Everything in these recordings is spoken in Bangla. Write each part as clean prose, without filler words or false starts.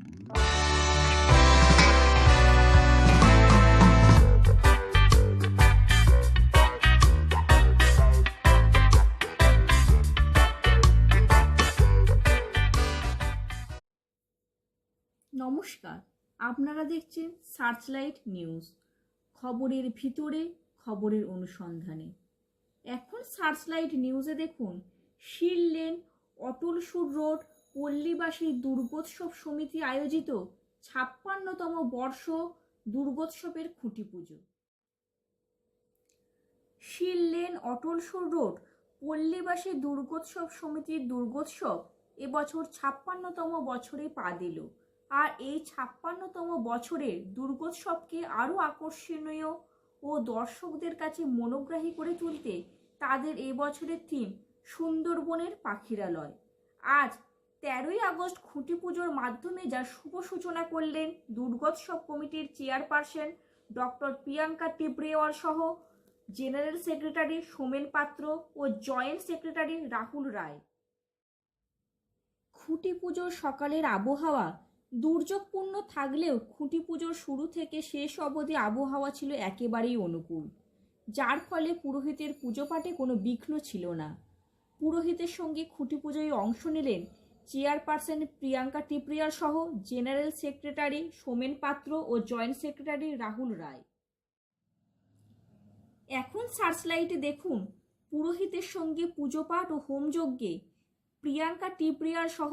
নমস্কার, আপনারা দেখছেন সার্চলাইট নিউজ। খবরের ভিতরে, খবরের অনুসন্ধানে। এখন সার্চলাইট নিউজে দেখুন, শিল লেন, অটলসুর রোড, পল্লীবাসী দুর্গোৎসব সমিতি আয়োজিত ৫৬তম বর্ষ দুর্গোৎসবের খুঁটি পুজো। শিল লেন, অটলসুর রোড, পল্লীবাসী দুর্গোৎসব সমিতির দুর্গোৎসব এবছর ৫৬তম বছরে পা দিল। আর এই ৫৬তম বছরের দুর্গোৎসবকে আরও আকর্ষণীয় ও দর্শকদের কাছে মনোগ্রাহী করে তুলতে তাদের এবছরের থিম সুন্দরবনের পাখিরালয়। আজ ১৩ই আগস্ট খুঁটি পুজোর মাধ্যমে যা শুভ সূচনা করলেন দুর্গোৎসব কমিটির চেয়ারপারসন ডক্টর প্রিয়াঙ্কা টিব্রেওয়াল সহ জেনারেল সেক্রেটারি সোমেন পাত্র ও জয়েন্ট সেক্রেটারি রাহুল রায়। খুঁটি পুজোর সকালের আবহাওয়া দুর্যোগপূর্ণ থাকলেও খুঁটি পুজোর শুরু থেকে শেষ অবধি আবহাওয়া ছিল একেবারেই অনুকূল, যার ফলে পুরোহিতের পুজো পাঠে কোনো বিঘ্ন ছিল না। পুরোহিতের সঙ্গে খুঁটি পুজোয় অংশ নিলেন চেয়ারপারসন প্রিয়াঙ্কা টিব্রেওয়াল সহ জেনারেল সেক্রেটারি সোমেন পাত্র ও জয়েন্ট সেক্রেটারি রাহুল রায়। এখন সার্চলাইটে দেখুন, পুরোহিতের সঙ্গে পুজো পাঠ ও হোমযজ্ঞে প্রিয়াঙ্কা টিব্রেওয়াল সহ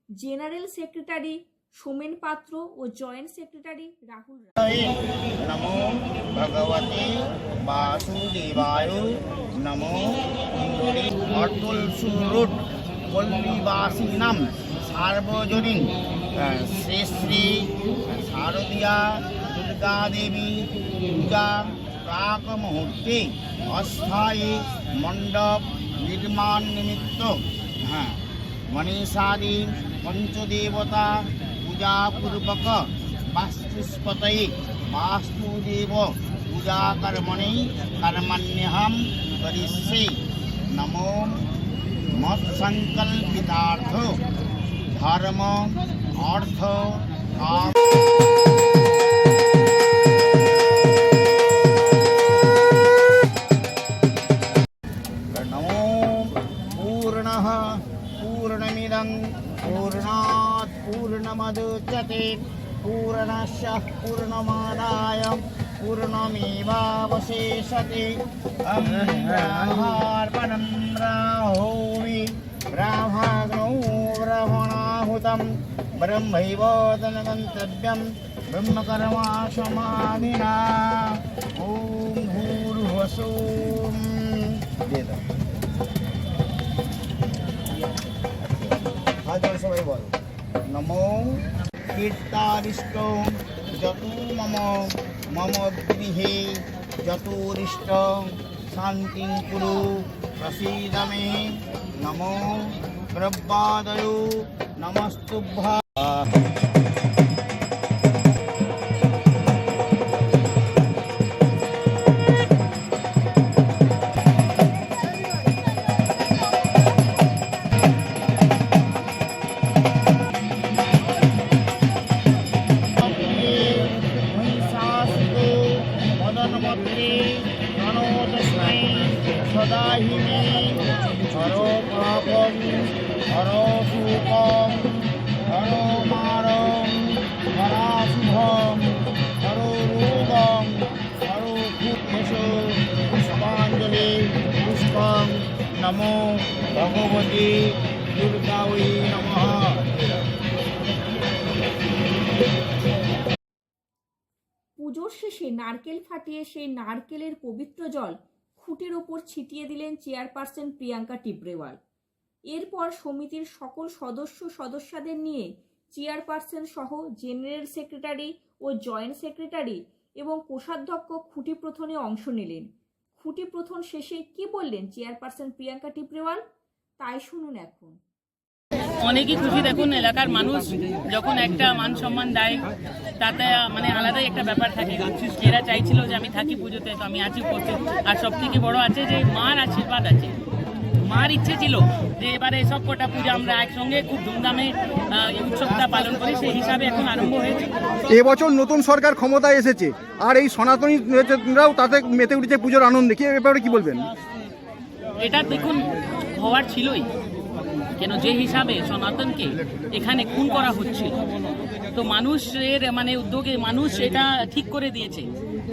জেনারেল সেক্রেটারি সোমেন পাত্র ও জয়েন্ট সেক্রেটারি রাহুল রায়। নমো ভগবতে বাসুদেবায় নমো অটলসুর রোড পল্লীবাসীনাম সার্বজনীন শ্রী শ্রী শারদীয়া দুর্গা দেবী পূজা প্রাক মুহূর্তে অস্থায়ী মণ্ডপ নির্মাণ নিমিত্ত মনীষাদি পঞ্চদেবতা पूजापूर्वक वास्तुस्पतये वास्तुदेव पूजाकर्मणि कर्मण्यहं करिष्ये। नमो मत्संकल्पितार्थ धर्म अर्थ काम। नमो पूर्णः पूर्णमिदं पूर्णात् पूर्णमुदच्यते पूर्णस्य पूर्णमादाय पूर्णमेवावशिष्यते। ब्रह्मार्पणं ब्राह्मोमि ब्रह्मणो ब्रह्मणाहुतं ब्रह्मैव तन्मन्तव्यं ब्रह्मकर्मा समाधिना। ॐ भूर्भुवस्सुः সবাই বল। নমো কীর্তারিষ্ট যত মম মম গৃহে যতরিষ্ট শান্তি কুরু প্রসীদ মে। নমো প্রবাদয় নমস্তুভ্যা। সদাহিনী হরো পাপম হরো সুপম হরো মারম হরাশুভম হরো রোগম হরো খুশ পুষ্পাঞ্জলি পুষ্পম। নমো ভগবতী দুর্গায় নমঃ। পুজোর শেষে নারকেল ফাটিয়ে সেই নারকেলের পবিত্র জল খুঁটির ওপর ছিটিয়ে দিলেন চেয়ারপারসন প্রিয়াঙ্কা টিব্রেওয়াল। এরপর সমিতির সকল সদস্যদের নিয়ে চেয়ারপারসন সহ জেনারেল সেক্রেটারি ও জয়েন্ট সেক্রেটারি এবং কোষাধ্যক্ষ খুঁটি প্রথনে অংশ নিলেন। খুঁটি প্রথন শেষে কি বললেন চেয়ারপারসন প্রিয়াঙ্কা টিব্রেওয়াল, তাই শুনুন এখন। অনেকই খুশি। দেখুন, এলাকার মানুষ যখন একটা মান সম্মান দেয় তাতে মানে আলাদাই একটা ব্যাপার থাকে। এরা চাইছিল যে আমি থাকি পুজোতে, তো আমি আছি উপস্থিত। আর সব থেকে বড় আছে যে মার আশীর্বাদ আছে। মার ইচ্ছে ছিল যে এবারে সব কটা পূজা আমরা একসঙ্গে খুব ধুমধামে এই উৎসবটা পালন করি, সেই হিসাবে এখন আরম্ভ হয়েছে। এবছর নতুন সরকার ক্ষমতায় এসেছে আর এই সনাতনীরাও তাতে মেতে উঠেছে পুজোর আনন্দে, কি ব্যাপারে কি বলবেন? এটা দেখুন হওয়ার ছিলই, কেন যে হিসাবে সনাতনকে এখানে খুন করা হচ্ছিল, তো মানুষের মানে উদ্যোগে মানুষ এটা ঠিক করে দিয়েছে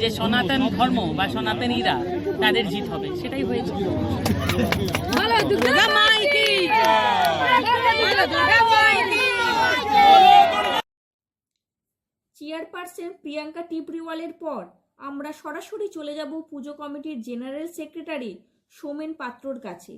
যে সনাতন ধর্ম বা সনাতনীরা তাদের জিত হবে, সেটাই হয়েছে। চেয়ারপারসন প্রিয়াঙ্কা টিবরিওয়ালের পর আমরা সরাসরি চলে যাব পুজো কমিটির জেনারেল সেক্রেটারি সোমেন পাত্রর কাছে।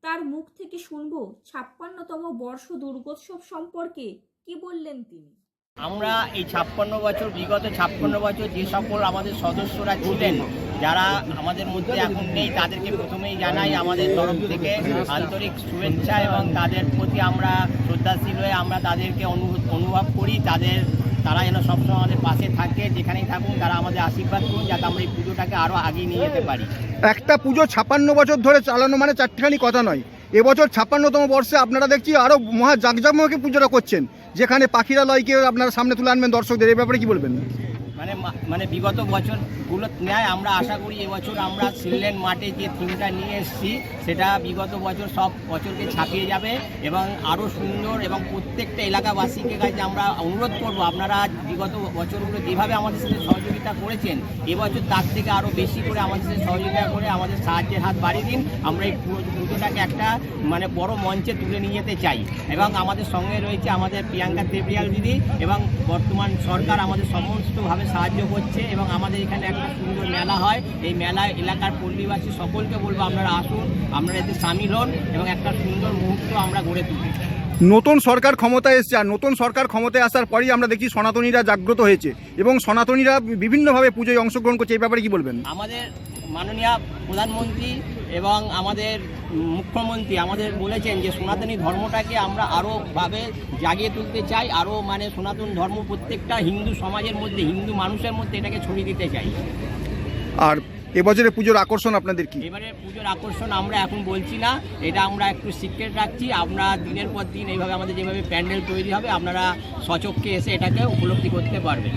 তার মুখ থেকে শুনব ৫৬তম বর্ষ দুর্গোৎসব সম্পর্কে কি বললেন তিনি। আমরা এই ৫৬ বছর, বিগত ৫৬ বছর যে সকল আমাদের সদস্যরা ছিলেন, যারা আমাদের মধ্যে এখন নেই, তাদেরকে প্রথমেই জানাই আমাদের তরফ থেকে আন্তরিক শুভেচ্ছা এবং তাদের প্রতি আমরা শ্রদ্ধাশীল হয়ে আমরা তাদেরকে অনুভব করি তারা যেন সবসময় আমাদের পাশে থাকে, যেখানেই থাকুন তারা আমাদের আশীর্বাদ করুন যাতে আমরা এই পুজোটাকে আরও আগিয়ে নিয়ে যেতে পারি। একটা পুজো ৫৬ বছর ধরে চালানো মানে চারটিখানি কথা নয়। এবছর ৫৬তম বর্ষে আপনারা দেখছি আরও মহা জাঁকজমকে পুজোটা করছেন, যেখানে পাখিরালয়কে আপনারা সামনে তুলে আনবেন দর্শকদের, এই ব্যাপারে কি বলবেন? মানে বিগত বছরগুলো ন্যায় আমরা আশা করি এবছর আমরা সিললেন মাঠে যে থিমটা নিয়ে এসেছি সেটা বিগত বছর সব বছরকে ছাপিয়ে যাবে এবং আরও সুন্দর, এবং প্রত্যেকটা এলাকাবাসীকে কাছে আমরা অনুরোধ করব আপনারা বিগত বছরগুলো যেভাবে আমাদের সাথে সহযোগিতা করেছেন এবছর তার থেকে আরও বেশি করে আমাদের সাথে সহযোগিতা করে আমাদের সাহায্যের হাত বাড়িয়ে দিন। আমরা এই পুজোটাকে একটা মানে বড় মঞ্চে তুলে নিয়ে যেতে চাই এবং আমাদের সঙ্গে রয়েছে আমাদের প্রিয়াঙ্কা টিবরিওয়াল দিদি এবং বর্তমান সরকার আমাদের সমস্তভাবে সাহায্য করছে এবং আমাদের এখানে একটা সুন্দর মেলা হয়। এই মেলায় এলাকার পল্লীবাসী সকলকে বলবো আপনারা আসুন, আপনারা এতে সামিল হন এবং একটা সুন্দর মুহূর্ত আমরা গড়ে তুলি। নতুন সরকার ক্ষমতায় এসছে, আর নতুন সরকার ক্ষমতায় আসার পরই আমরা দেখি সনাতনীরা জাগ্রত হয়েছে এবং সনাতনীরা বিভিন্নভাবে পুজোয় অংশগ্রহণ করছে, এই ব্যাপারে কি বলবেন? আমাদের মাননীয় প্রধানমন্ত্রী এবং আমাদের মুখ্যমন্ত্রী আমাদের বলেছেন যে সনাতনী ধর্মটাকে আমরা আরও ভাবে জাগিয়ে তুলতে চাই, আরও মানে সনাতন ধর্ম প্রত্যেকটা হিন্দু সমাজের মধ্যে, হিন্দু মানুষের মধ্যে এটাকে ছড়িয়ে দিতে চাই। আর এবছরের পুজোর আকর্ষণ আপনাদের কি? এবারে পুজোর আকর্ষণ আমরা এখন বলছি না, এটা আমরা একটু সিক্রেট রাখছি। আমরা দিনের পর দিন এইভাবে আমাদের যেভাবে প্যান্ডেল তৈরি হবে আপনারা সচক্ষে এসে এটাকে উপলব্ধি করতে পারবেন।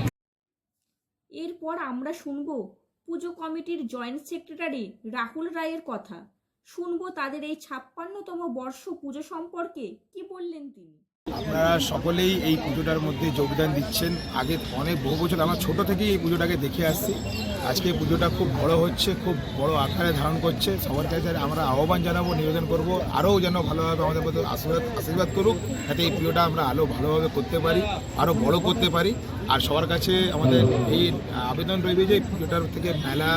এরপর আমরা শুনব পুজো কমিটির জয়েন্ট সেক্রেটারি রাহুল রায়ের কথা। শুনবো তাদের এই ৫৬তম বর্ষ পুজো সম্পর্কে কি বললেন তিনি। আপনারা সকলেই এই পুজোটার মধ্যে যোগদান দিচ্ছেন। আগে অনেক বহু বছর আমরা ছোট থেকেই এই পুজোটাকে দেখে আসছি। আজকে পুজোটা খুব বড় হচ্ছে, খুব বড় আকারে ধারণ করছে। সবার কাছে আমরা আহ্বান জানাবো, নিবেদন করব আরও যেন ভালোভাবে আমাদের মধ্যে আশীর্বাদ করুক, যাতে এই পুজোটা আমরা আরও ভালোভাবে করতে পারি, আরও বড় করতে পারি। আর সবার কাছে আমাদের এই আবেদন রইবে যে পুজোটার থেকে মেলা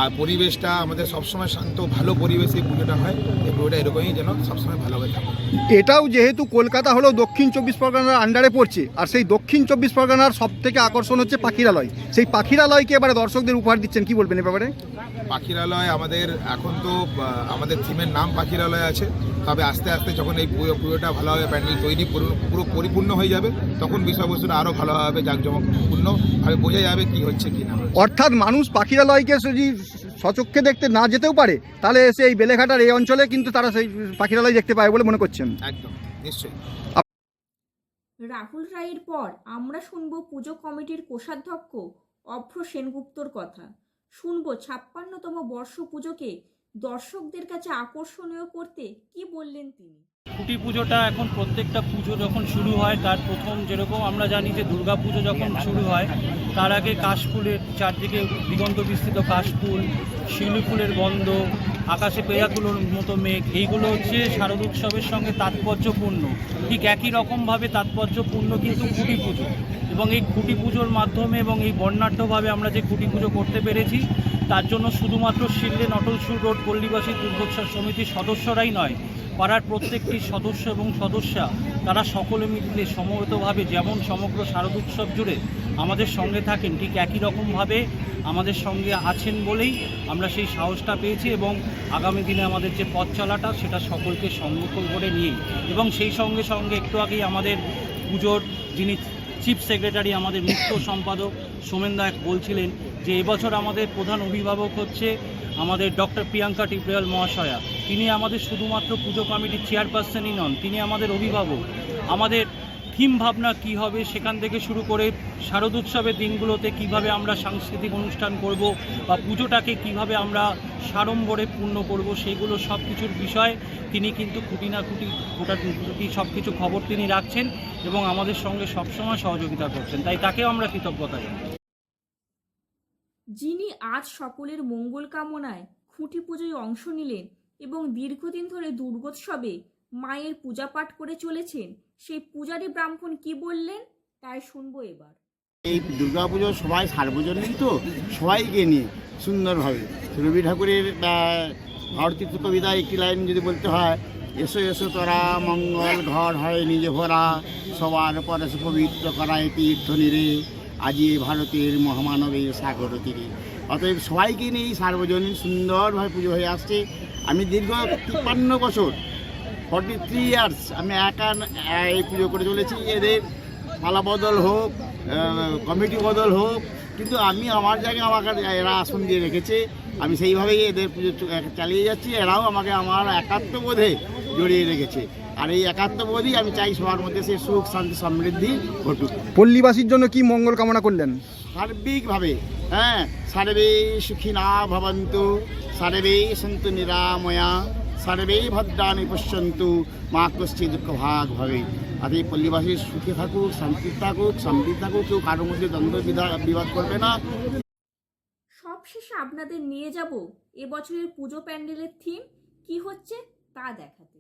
আর পরিবেশটা আমাদের সবসময় শান্ত ভালো পরিবেশে এই পুজোটা হয়, এই পুজোটা এরকমই যেন সবসময় ভালোভাবে থাকে। এটাও যেহেতু কলকাতা হলো দক্ষিণ ২৪ পরগনার আন্ডারে পড়ছে, আর সেই দক্ষিণ ২৪ পরগনার সব থেকে আকর্ষণ হচ্ছে পাখিরালয়। সেই পাখিরালয়কে এবারে দর্শকদের উপহার দিচ্ছেন, কি বলবেন এ ব্যাপারে? পাখিরালয় আমাদের এখন তো আমাদের থিমের নাম পাখিরালয় আছে, তবে আস্তে আস্তে যখন এই পুজোটা ভালোভাবে প্যান্ডেল তৈরি পুরো পরিপূর্ণ হয়ে যাবে তখন বিষয়বস্তুটা আরও ভালোভাবে জাঁকজমকপূর্ণভাবে বোঝা যাবে কি হচ্ছে কি না। অর্থাৎ মানুষ পাখিরালয়কে যদি সচক্ষে দেখতে না যেতেও পারে, তাহলে এসে এই বেলেঘাটার এই অঞ্চলে কিন্তু তারা সেই পাখিরালয় দেখতে পায় বলে মনে করছেন। একদম নিশ্চয়ই। রাহুল রায়ের পর আমরা শুনবো পুজো কমিটির কোষাধ্যক্ষ অভ্র সেনগুপ্তর কথা। শুনবো ৫৬তম বর্ষ পুজোকে দর্শকদের কাছে আকর্ষণীয় করতে কি বললেন তিনি। খুঁটি পুজোটা এখন প্রত্যেকটা পুজো যখন শুরু হয় তার প্রথম, যেরকম আমরা জানি যে দুর্গা পুজো যখন শুরু হয় তার আগে কাশফুলের চারদিকে দিগন্ত বিস্তৃত কাশফুল, শিউলি ফুলের গন্ধ, আকাশে পেয়াগুলোর মতো মেঘ, এইগুলো হচ্ছে শারদোৎসবের সঙ্গে তাৎপর্যপূর্ণ। ঠিক একই রকমভাবে তাৎপর্যপূর্ণ কিন্তু খুঁটি পুজো, এবং এই খুঁটি পুজোর মাধ্যমে এবং এই বর্ণাঢ্যভাবে আমরা যে খুঁটি পুজো করতে পেরেছি তার জন্য শুধুমাত্র সিললেন অটলসুর রোড পল্লীবাসী দুর্গোৎসব সমিতির সদস্যরাই নয়, পাড়ার প্রত্যেকটি সদস্য এবং সদস্যা তারা সকলে মিলে সমবেতভাবে যেমন সমগ্র শারদোৎসব জুড়ে আমাদের সঙ্গে থাকেন, ঠিক একই রকমভাবে আমাদের সঙ্গে আছেন বলেই আমরা সেই সাহসটা পেয়েছি এবং আগামী দিনে আমাদের যে পথ চলাটা সেটা সকলকে সম্মুখীন করে নিয়েই, এবং সেই সঙ্গে সঙ্গে একটু আগেই আমাদের পুজোর যিনি চিফ সেক্রেটারি আমাদের মুখ্য সম্পাদক সোমেন দা বলছিলেন যে এবছর আমাদের প্রধান অভিভাবক হচ্ছে আমাদের ডক্টর প্রিয়াঙ্কা টিপ্রিয়াল মহাশয়া, তিনি আমাদের শুধুমাত্র পুজো কমিটির চেয়ারপারসনই নন, তিনি আমাদের অভিভাবক। আমাদের থিম ভাবনা কি হবে সেখান থেকে শুরু করে শারদোৎসবের দিনগুলোতে কিভাবে আমরা সাংস্কৃতিক অনুষ্ঠান করব বা পুজোটাকে কিভাবে আমরা সাড়ম্বরে পূর্ণ করব, সেগুলো সব কিছুর বিষয় তিনি কিন্তু খুঁটি সব কিছু খবর তিনি রাখছেন এবং আমাদের সঙ্গে সবসময় সহযোগিতা করছেন, তাই তাকেও আমরা কৃতজ্ঞতা জানাই। যিনি আজ সকলের মঙ্গল কামনায় খুঁটি পুজোয় অংশ নিলেন এবং দীর্ঘদিন ধরে দুর্গোৎসবে মায়ের পূজা পাঠ করে চলেছেন, সেই পূজারী ব্রাহ্মণ কি বললেন তাই শুনবো এবার। এই দুর্গা পুজো সবাই সার্বজনীন, তো সবাইকে নিয়ে সুন্দরভাবে রবি ঠাকুরের ভারতীয় কবিতায় একটি লাইন যদি বলতে হয়, এসো এসো তোরা মঙ্গল ঘর হয় নিজে ভরা, সবার পরশ পবিত্র করায় তীর্থ নিরে, আজি ভারতের মহামানবের সাগর তীরে। অতএব সবাইকে নিয়ে এই সার্বজনীন সুন্দরভাবে পুজো হয়ে আসছে। আমি দীর্ঘ 53 বছর 43 ইয়ার্স আমি একা এই পুজো করে চলেছি। এদের পালা বদল হোক, কমিটি বদল হোক, কিন্তু আমি আমার জায়গায় আমাকে এরা আসন দিয়ে রেখেছে, আমি সেইভাবেই এদের পুজো চালিয়ে যাচ্ছি। এরাও আমাকে আমার একাত্মবোধে জড়িয়ে রেখেছে, আর এই একাত্মবোধই আমি চাই সবার মধ্যে সে সুখ শান্তি সমৃদ্ধি ঘটুক। পল্লীবাসীর জন্য কি মঙ্গল কামনা করলেন? সার্বিকভাবে সর্বে সুখিনা ভবন্তু, সর্বে সন্তু নিরাময়া, সর্বে ভদ্রাণি পশ্যন্তু, মা কশ্চিৎ দুঃখ ভাগ ভবে। আর এই পল্লীবাসী সুখে থাকুক, শান্তি থাকুক, সমৃদ্ধি থাকুক, কেউ কারোর মধ্যে দ্বন্দ্ব বিবাদ করবে না। সবশেষে আপনাদের নিয়ে যাব এবছরের পুজো প্যান্ডেলের থিম কি হচ্ছে তা দেখাতে।